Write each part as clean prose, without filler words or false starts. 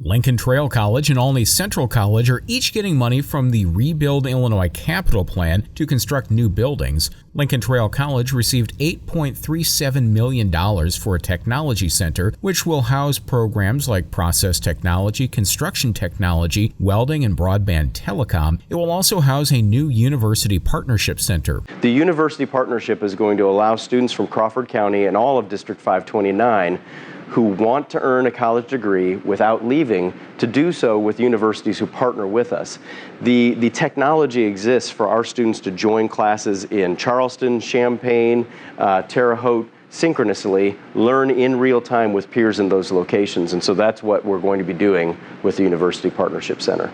Lincoln Trail College and Olney Central College are each getting money from the Rebuild Illinois Capital Plan to construct new buildings. Lincoln Trail College received $8.37 million for a technology center, which will house programs like process technology, construction technology, welding, and broadband telecom. It will also house a new university partnership center. The university partnership is going to allow students from Crawford County and all of District 529 who want to earn a college degree without leaving to do so with universities who partner with us. The technology exists for our students to join classes in Charleston, Champaign, Terre Haute, synchronously, learn in real time with peers in those locations. And so that's what we're going to be doing with the University Partnership Center.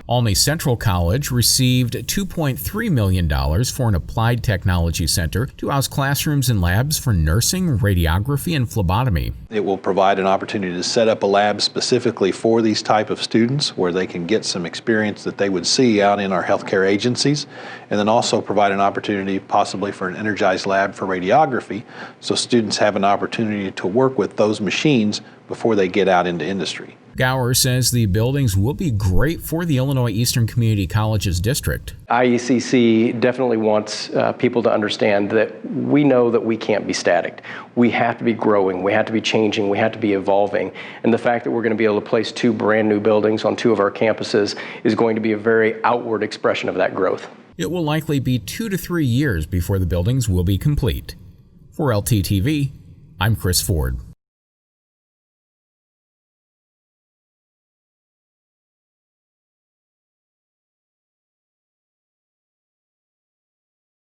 Olney Central College received $2.3 million for an applied technology center to house classrooms and labs for nursing, radiography, and phlebotomy. It will provide an opportunity to set up a lab specifically for these type of students where they can get some experience that they would see out in our healthcare agencies, and then also provide an opportunity possibly for an energized lab for radiography so students have an opportunity to work with those machines before they get out into industry. Gower says the buildings will be great for the Illinois Eastern Community Colleges district. IECC definitely wants people to understand that we know that we can't be static. We have to be growing, we have to be changing, we have to be evolving. And the fact that we're going to be able to place 2 brand new buildings on 2 of our campuses is going to be a very outward expression of that growth. It will likely be 2 to 3 years before the buildings will be complete. For LTTV, I'm Chris Ford.